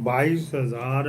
22,000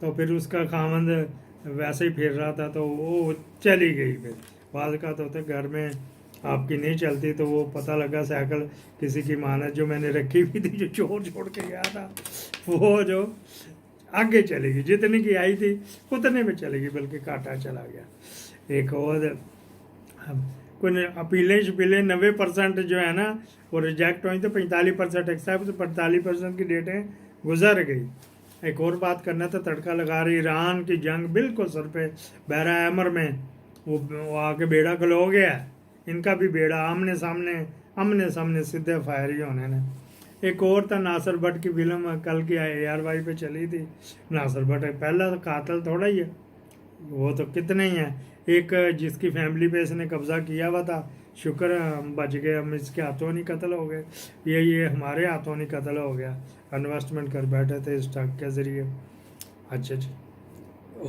تو پھر اس کا خامند ویسے ہی پھر رہا تھا تو وہ چلی گئی. پھر بعض کا تو ہوتا ہے گھر میں آپ کی نہیں چلتی تو وہ پتہ لگا سائیکل کسی کی مانت جو میں نے رکھی ہوئی تھی جو چھوڑ کے گیا تھا وہ جو آگے چلے گی، جتنی کی آئی تھی اتنے میں چلے گی، بلکہ کاٹا چلا گیا. ایک اور کوئی اپیلیں شپیلیں 90% جو ہے نا وہ ریجیکٹ ہوئی تو 45% ایکسیپٹ، 45% کی ڈیٹیں گزر گئی. ایک اور بات کرنا تھا، تڑکا لگا رہی ایران کی جنگ بالکل سر پہ بحرہ احمر میں وہ آ کے بیڑا کھلو گیا ہے. ان کا بھی بیڑا آمنے سامنے سیدھے فائر ہی ہونے نے. ایک اور تھا ناصر بٹ کی فلم کل کی ARY پہ چلی تھی. ناصر بٹ پہلا قاتل تھوڑا ہی ہے، وہ تو کتنے ہی ہیں. ایک جس کی فیملی پہ اس نے قبضہ کیا ہوا تھا، شکر ہم بچ گئے، ہم اس کے ہاتھوں نہیں قتل ہو گئے. یہ ہمارے ہاتھوں نہیں قتل ہو گیا، انویسٹمنٹ کر بیٹھے تھے اسٹاک کے ذریعے. اچھا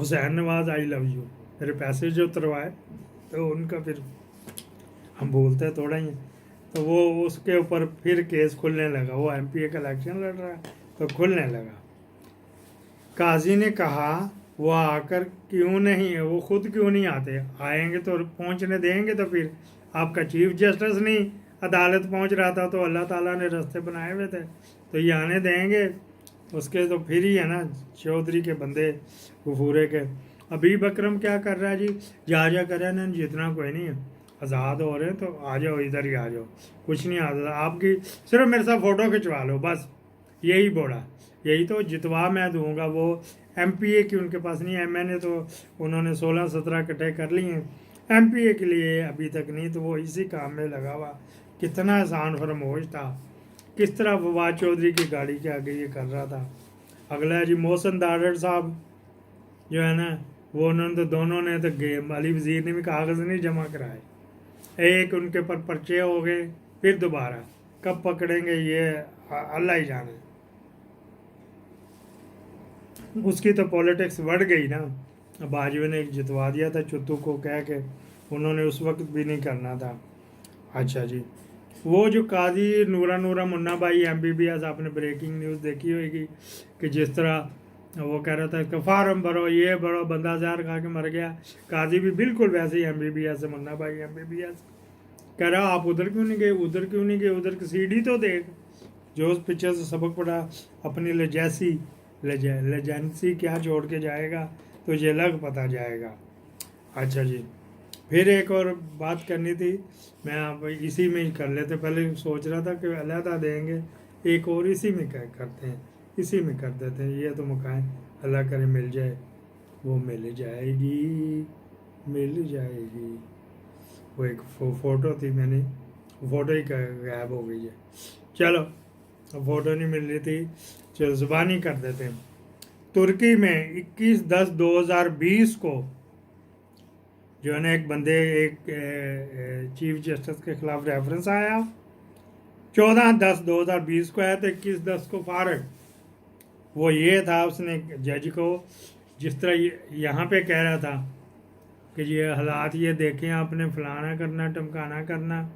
حسین نواز آئی لو یو، میرے پیسے جو اتروائے تو ان کا پھر ہم بولتے تھوڑا ہی ہیں. تو وہ اس کے اوپر پھر کیس کھلنے لگا، وہ MPA کا الیکشن لڑ رہا ہے تو کھلنے لگا. قاضی نے کہا وہ آ کر کیوں نہیں، وہ خود کیوں نہیں آتے، آئیں گے تو پہنچنے دیں گے. تو پھر آپ کا چیف جسٹس نہیں عدالت پہنچ رہا تھا تو اللہ تعالیٰ نے راستے بنائے ہوئے تھے تو یہ آنے دیں گے اس کے. تو پھر ہی ہے نا چودھری کے بندے غفورے کے. حبیب اکرم کیا کر رہا ہے جی، جا کر رہا ہے نا، جتنا کوئی نہیں ہے، آزاد ہو رہے ہیں تو آ جاؤ، ادھر ہی آ جاؤ، کچھ نہیں آتا آپ کی، صرف میرے ساتھ فوٹو کھنچوا لو بس، یہی بولا. یہی تو جتوا میں دوں گا. وہ MPA کی ان کے پاس نہیں، MNA تو انہوں نے 16-17 اکٹھے کر لی ہیں، MPA کے لیے ابھی تک نہیں. تو وہ اسی کام میں لگا ہوا. کتنا آسان فرموش تھا، کس طرح فواد چودھری کی گاڑی کے آگے یہ کر رہا تھا. اگلا جی محسن داڑڑ صاحب جو ہے نا، وہ انہوں نے تو دونوں نے تو علی وزیر نے بھی کاغذ نہیں جمع کرائے. ایک ان کے پر پرچے ہو گئے، پھر دوبارہ کب پکڑیں گے یہ اللہ ہی جانے. اس کی تو پولیٹکس بڑھ گئی نا. باجوے نے ایک جتوا دیا تھا چتو کو کہہ کے، انہوں نے اس وقت بھی نہیں کرنا تھا. اچھا جی، وہ جو قاضی نورا منا بھائی MBBS، آپ نے بریکنگ نیوز دیکھی ہوئے گی کہ جس طرح وہ کہہ رہا تھا کہ فارم بھرو، یہ بھرو، بندہ زہر کھا کے مر گیا. قاضی بھی بالکل ویسے ہی MBBS ہے، منا بھائی MBBS کہہ رہا آپ ادھر کیوں نہیں گئے، ادھر کی CD تو دیکھ. جو اس پکچر سے سبق پڑا، اپنی لیجنسی کیا چھوڑ کے جائے گا تو یہ الگ پتہ جائے گا. اچھا جی، پھر ایک اور بات کرنی تھی، میں آپ اسی میں ہی کر لیتے. پہلے سوچ رہا تھا کہ علیحدہ دیں گے، ایک اور اسی میں کرتے ہیں، اسی میں کر دیتے ہیں. یہ تو مکائیں اللہ کرے مل جائے، وہ مل جائے گی. وہ ایک فوٹو تھی، میں نے فوٹو ہی غائب ہو گئی ہے. چلو فوٹو نہیں مل رہی تھی، چلو زبانی کر دیتے ہیں. ترکی میں 21/10/2020 کو جو ہے نا ایک بندے ایک چیف جسٹس کے خلاف ریفرنس آیا، 14/10/2020 کو آیا تو 21/10 کو فارغ. وہ یہ تھا، اس نے جج کو جس طرح یہاں پہ کہہ رہا تھا کہ یہ حالات یہ دیکھیں آپ نے، فلانا کرنا ٹمکانا کرنا،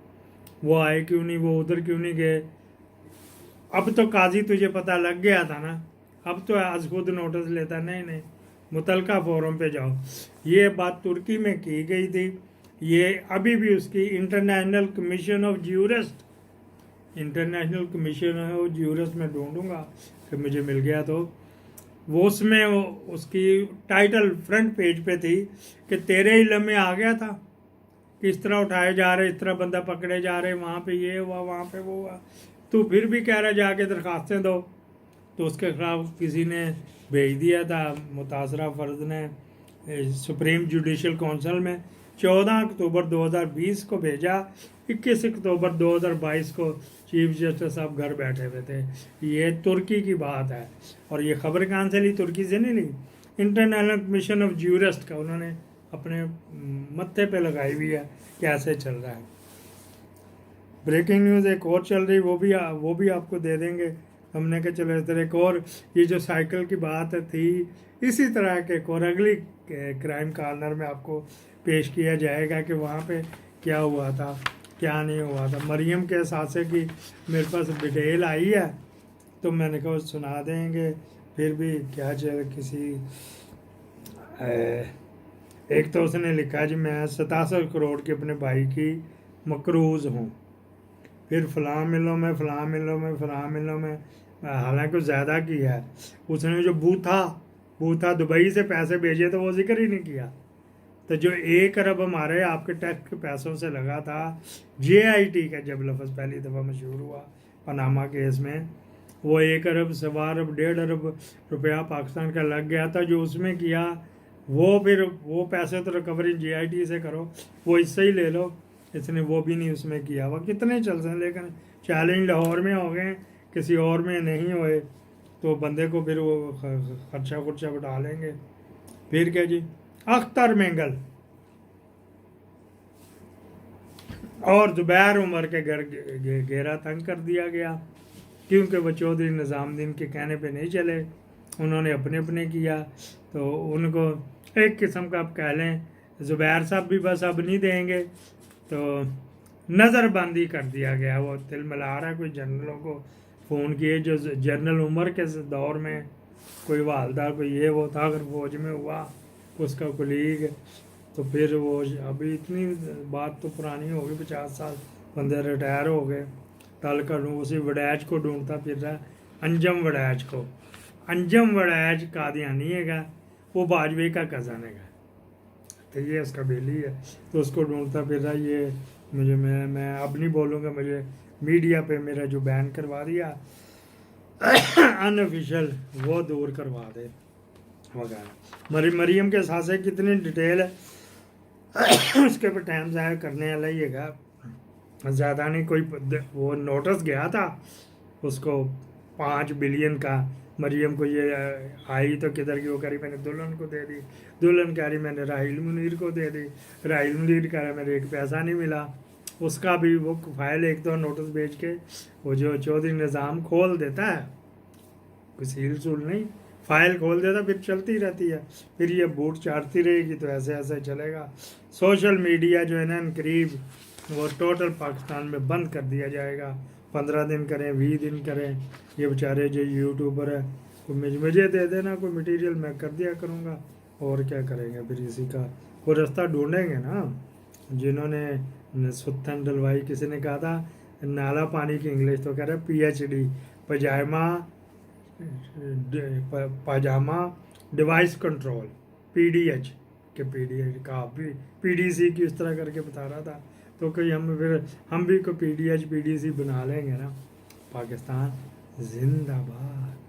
وہ آئے کیوں نہیں، وہ ادھر کیوں نہیں گئے. اب تو قاضی تجھے پتہ لگ گیا تھا نا، اب تو از خود نوٹس لیتا، نہیں متعلقہ فورم پہ جاؤ. یہ بات ترکی میں کی گئی تھی. یہ ابھی بھی اس کی انٹرنیشنل کمیشن آف جیورسٹ میں ڈھونڈوں گا کہ مجھے مل گیا تو وہ اس میں اس کی ٹائٹل فرنٹ پیج پہ تھی کہ تیرے علم میں آ گیا تھا کہ اس طرح اٹھائے جا رہے، اس طرح بندہ پکڑے جا رہے، وہاں پہ یہ ہوا، وہاں پہ وہ ہوا، تو پھر بھی کہہ رہا جا کے درخواستیں دو. تو اس کے خلاف کسی نے بھیج دیا تھا، متاثرہ فرد نے سپریم جوڈیشل کونسل میں 14 اکتوبر 2020 کو بھیجا. 21 اکتوبر 2022 کو چیف جسٹس صاحب گھر بیٹھے ہوئے تھے. یہ ترکی کی بات ہے، اور یہ خبر کہاں سے لی؟ ترکی سے نہیں لی، انٹرنیشنل کمیشن آف جیورسٹ کا انہوں نے اپنے متھے پہ لگائی ہوئی ہے کیسے چل رہا ہے. بریکنگ نیوز ایک اور چل رہی، وہ بھی آپ کو دے دیں گے. ہم نے کہا چلو ادھر ایک اور، یہ جو سائیکل کی بات تھی، اسی طرح کے ایک اور اگلی کرائم کارنر میں آپ کو پیش کیا جائے گا کہ وہاں پہ کیا ہوا تھا کیا نہیں ہوا تھا. مریم کے اثاثے کی میرے پاس ڈیٹیل آئی ہے تو میں نے کہا سنا دیں گے. پھر بھی کیا چاہے کسی ایک تو اس نے لکھا جی میں 67 کروڑ کی اپنے بھائی کی مقروض ہوں، پھر فلاں ملوں میں فلاں ملوں میں فلاں ملوں میں، حالانکہ زیادہ کیا ہے اس نے۔ جو بوتھا دبئی سے پیسے بھیجے تو وہ ذکر ہی نہیں کیا۔ تو جو 1 ارب ہمارے آپ کے ٹیکس کے پیسوں سے لگا تھا JIT کا، جب لفظ پہلی دفعہ مشہور ہوا پاناما کیس میں، وہ 1 ارب 1.25 ارب 1.5 ارب روپیہ پاکستان کا لگ گیا تھا، جو اس میں کیا وہ پھر وہ پیسے تو ریکوری JIT سے کرو، وہ اس سے ہی لے لو، اس نے وہ بھی نہیں اس میں کیا۔ وہ کتنے چلتے ہیں، لیکن چیلنج لاہور میں ہو گئے، کسی اور میں نہیں ہوئے تو بندے کو پھر وہ خرچہ بٹا لیں گے۔ پھر کیا جی، اختر مینگل اور زبیر عمر کے گھر گھیرا تنگ کر دیا گیا، کیونکہ وہ چودھری نظام الدین کے کہنے پہ نہیں چلے، انہوں نے اپنے کیا، تو ان کو ایک قسم کا آپ کہہ لیں زبیر صاحب بھی بس اب نہیں دیں گے، تو نظر بندی کر دیا گیا۔ وہ دل ملا رہا ہے، کوئی جنرلوں کو فون کیے جو جنرل عمر کے دور میں کوئی والدہ کوئی یہ وہ تھا، اگر فوج میں ہوا اس کا کلیگ، تو پھر وہ ابھی اتنی بات تو پرانی ہو گئی، 50 سال بندے ریٹائر ہو گئے، ٹل کر اسی وڈیج کو ڈھونڈتا پھر رہا ہے، انجم وڈیج کو۔ انجم وڈیج قادیانی ہے گا، وہ باجوے کا کزن ہے گا، تو یہ اس کا بیلی ہے، تو اس کو ڈھونڈتا پھر رہا۔ یہ مجھے میں اب نہیں بولوں گا، مجھے میڈیا پہ میرا جو بین کروا دیا ان آفیشیل وہ دور کروا دے وغیرہ۔ مریم کے ساتھ سے کتنی ڈیٹیل ہے اس کے پر ٹائم ضائع کرنے والا ہی ہے، زیادہ نہیں۔ کوئی وہ نوٹس گیا تھا اس کو 5 بلین کا، مریم کو یہ آئی تو کدھر کی، وہ کہہ رہی میں نے دلہن کو دے دی، دلہن کہہ رہی میں نے راحیل منیر کو دے دی، راحیل منیر کہہ رہا میرے ایک پیسہ نہیں ملا، اس کا بھی وہ فائل 1-2 نوٹس بھیج کے وہ جو چودھری نظام کھول دیتا ہے، کوئی سیل سول نہیں، فائل کھول دیتا پھر چلتی رہتی ہے، پھر یہ بوٹ چاٹتی رہے گی، تو ایسے چلے گا۔ سوشل میڈیا جو ہے نا قریب وہ ٹوٹل پاکستان میں بند کر دیا جائے گا، 15 دن کریں 20 دن کریں۔ یہ بیچارے جو یوٹیوبر ہے، کوئی مجھے دے دینا کوئی مٹیریل، میں کر دیا کروں گا، اور کیا کریں گے پھر اسی کا وہ رستہ ڈھونڈیں گے نا۔ جنہوں نے ستن ڈلوائی، کسی نے کہا تھا نالا پانی کی انگلش، تو کہہ رہا PhD پاجامہ ڈیوائس کنٹرول PDH کہ PDH کا PDC کی اس طرح کر کے بتا رہا تھا، تو کہ ہم بھی کوئی PDH PDC بنا لیں گے نا۔ پاکستان زندہ باد۔